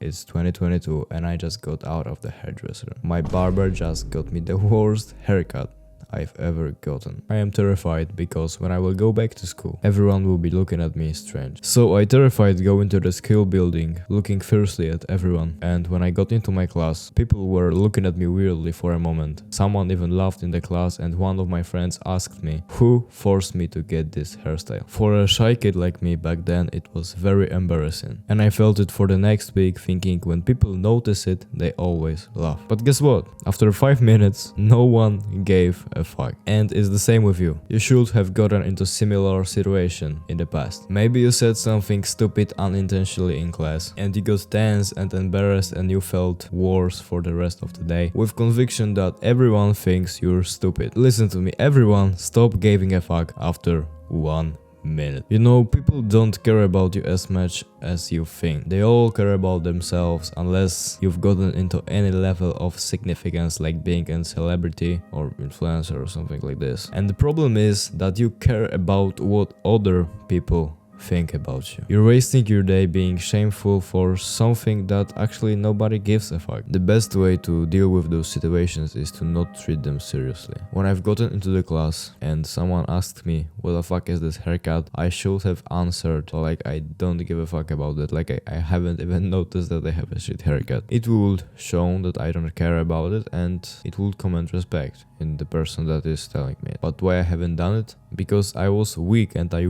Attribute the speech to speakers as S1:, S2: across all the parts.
S1: It's 2022 and I just got out of the hairdresser. My barber just got me the worst haircut I've ever gotten. I am terrified because when I will go back to school, everyone will be looking at me strange. So I terrified going to the school building, looking fiercely at everyone. And when I got into my class, people were looking at me weirdly for a moment. Someone even laughed in the class and one of my friends asked me, who forced me to get this hairstyle? For a shy kid like me back then, it was very embarrassing. And I felt it for the next week, thinking when people notice it, they always laugh. But guess what? After 5 minutes, no one gave a fuck. And it's the same with you. You should have gotten into similar situation in the past. Maybe you said something stupid unintentionally in class and you got tense and embarrassed and you felt worse for the rest of the day with conviction that everyone thinks you're stupid. Listen to me, everyone stop giving a fuck after 1 minute. You know, people don't care about you as much as you think. They all care about themselves unless you've gotten into any level of significance like being a celebrity or influencer or something like this. And the problem is that you care about what other people think about you. You're wasting your day being shameful for something that actually nobody gives a fuck. The best way to deal with those situations is to not treat them seriously. When I've gotten into the class and someone asked me, what the fuck is this haircut? I should have answered like I don't give a fuck about it, like I haven't even noticed that I have a shit haircut. It would show that I don't care about it and it would command respect in the person that is telling me. But why I haven't done it? Because I was weak and I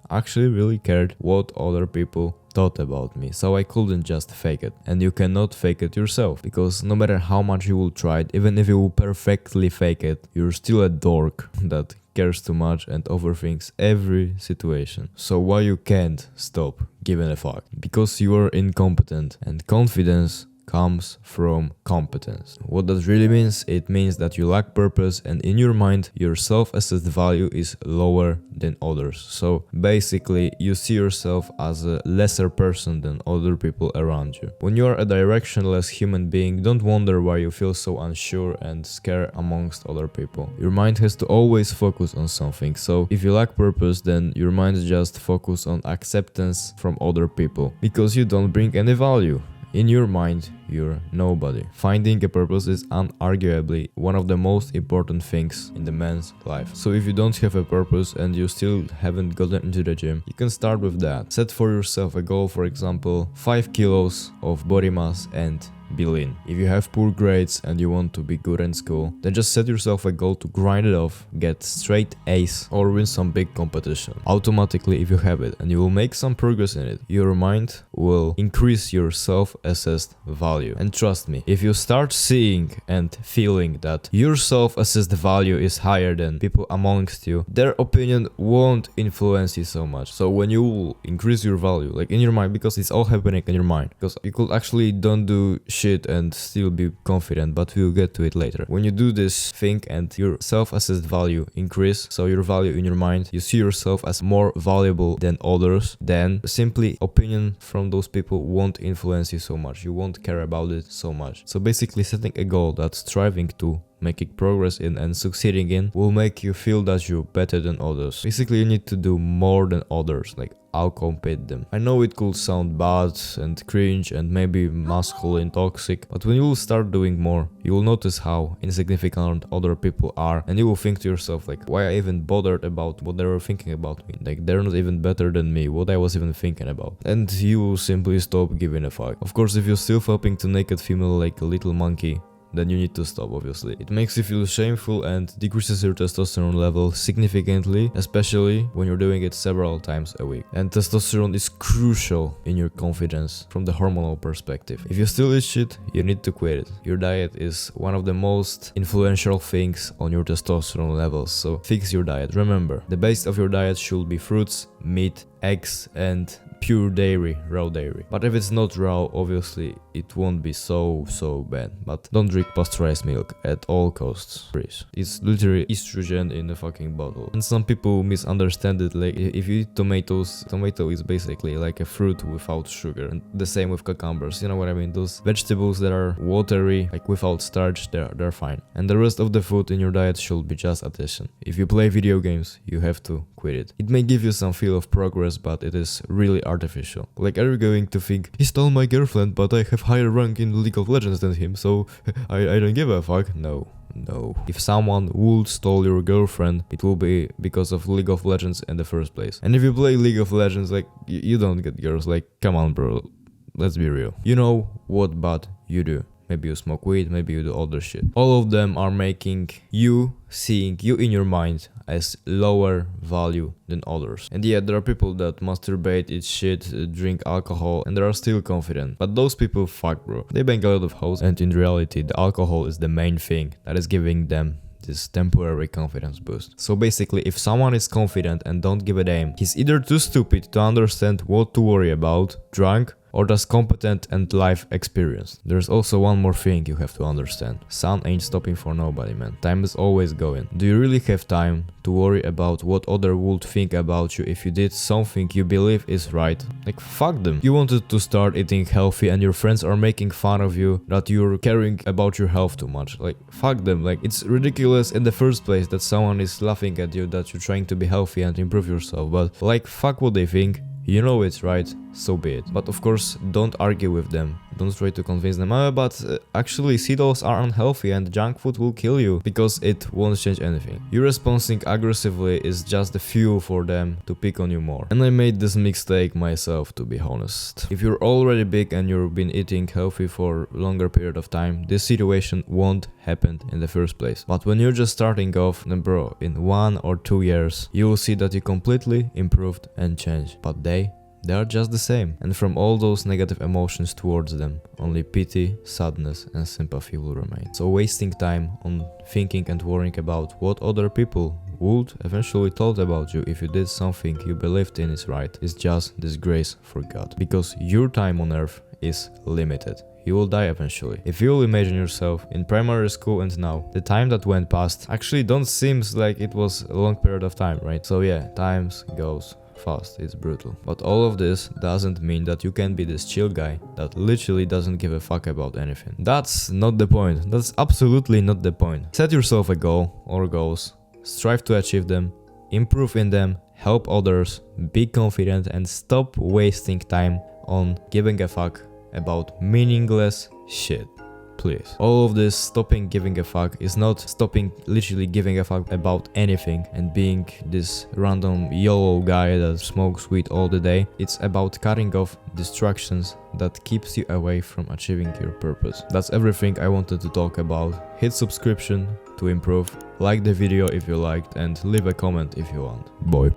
S1: actually really cared what other people thought about me, so I couldn't just fake it. And you cannot fake it yourself, because no matter how much you will try it, even if you will perfectly fake it, you're still a dork that cares too much and overthinks every situation. So why you can't stop giving a fuck? Because you are incompetent, and confidence comes from competence. What that really means? It means that you lack purpose and in your mind your self-assessed value is lower than others. So basically you see yourself as a lesser person than other people around you. When you are a directionless human being, don't wonder why you feel so unsure and scared amongst other people. Your mind has to always focus on something. So if you lack purpose, then your mind just focus on acceptance from other people because you don't bring any value. In your mind, you're nobody. Finding a purpose is unarguably one of the most important things in the man's life. So if you don't have a purpose and you still haven't gotten into the gym, you can start with that. Set for yourself a goal, for example, 5 kilos of body mass and be lean. If you have poor grades and you want to be good in school, then just set yourself a goal to grind it off, get straight A's or win some big competition. Automatically, if you have it and you will make some progress in it, your mind will increase your self-assessed value. And trust me, if you start seeing and feeling that your self-assessed value is higher than people amongst you, their opinion won't influence you so much. So when you will increase your value, like in your mind, because it's all happening in your mind, because you could actually don't do shit and still be confident, but we'll get to it later. When you do this thing and your self-assessed value increase, so your value in your mind, you see yourself as more valuable than others, then simply opinion from those people won't influence you so much. You won't care about it so much. So basically setting a goal that's striving to making progress in and succeeding in will make you feel that you're better than others. Basically you need to do more than others, like outcompete them. I know it could sound bad and cringe and maybe masculine, toxic, but when you will start doing more, you will notice how insignificant other people are and you will think to yourself like, why I even bothered about what they were thinking about me? Like they're not even better than me, what I was even thinking about. And you will simply stop giving a fuck. Of course, if you're still flipping to naked female like a little monkey, then you need to stop, obviously. It makes you feel shameful and decreases your testosterone level significantly, especially when you're doing it several times a week. And testosterone is crucial in your confidence from the hormonal perspective. If you still eat shit, you need to quit it. Your diet is one of the most influential things on your testosterone levels, so fix your diet. Remember, the base of your diet should be fruits, meat, eggs, and pure dairy, raw dairy. But if it's not raw, obviously it won't be so bad. But don't drink pasteurized milk at all costs, please. It's literally estrogen in a fucking bottle. And some people misunderstand it, like if you eat tomatoes, tomato is basically like a fruit without sugar. And the same with cucumbers, you know what I mean? Those vegetables that are watery, like without starch, they're fine. And the rest of the food in your diet should be just addition. If you play video games, you have to quit it. It may give you some feel of progress, but it is really artificial. Like, are you going to think, he stole my girlfriend, but I have higher rank in League of Legends than him, so I don't give a fuck? No. No. If someone would steal your girlfriend, it will be because of League of Legends in the first place. And if you play League of Legends, like, you don't get girls. Like, come on, bro. Let's be real. You know what bad you do. Maybe you smoke weed, maybe you do other shit. All of them are making you, seeing you in your mind as lower value than others. And yeah, there are people that masturbate, eat shit, drink alcohol, and they are still confident. But those people, fuck, bro. They bang a lot of hoes, and in reality, the alcohol is the main thing that is giving them this temporary confidence boost. So basically, if someone is confident and don't give a damn, he's either too stupid to understand what to worry about, drunk, or just competent and life experienced. There's also one more thing you have to understand. Sun ain't stopping for nobody, man. Time is always going. Do you really have time to worry about what other would think about you if you did something you believe is right? Like, fuck them. You wanted to start eating healthy and your friends are making fun of you that you're caring about your health too much. Like, fuck them. Like, it's ridiculous in the first place that someone is laughing at you that you're trying to be healthy and improve yourself, but like, fuck what they think. You know it's right, so be it. But of course, don't argue with them. Don't try to convince them, but actually cereals are unhealthy and junk food will kill you, because it won't change anything. You responding aggressively is just the fuel for them to pick on you more. And I made this mistake myself, to be honest. If you're already big and you've been eating healthy for a longer period of time, this situation won't happen in the first place. But when you're just starting off, then bro, in 1 or 2 years, you will see that you completely improved and changed. But they are just the same. And from all those negative emotions towards them, only pity, sadness and sympathy will remain. So wasting time on thinking and worrying about what other people would eventually thought about you if you did something you believed in is right is just disgrace for God. Because your time on earth is limited. You will die eventually. If you will imagine yourself in primary school and now, the time that went past actually don't seems like it was a long period of time, right? So yeah, times goes fast, it's brutal. But all of this doesn't mean that you can be this chill guy that literally doesn't give a fuck about anything. That's not the point. That's absolutely not the point. Set yourself a goal or goals, strive to achieve them, improve in them, help others, be confident and stop wasting time on giving a fuck about meaningless shit. Please. All of this stopping giving a fuck is not stopping literally giving a fuck about anything and being this random YOLO guy that smokes weed all the day. It's about cutting off distractions that keeps you away from achieving your purpose. That's everything I wanted to talk about. Hit subscription to improve, like the video if you liked and leave a comment if you want. Bye.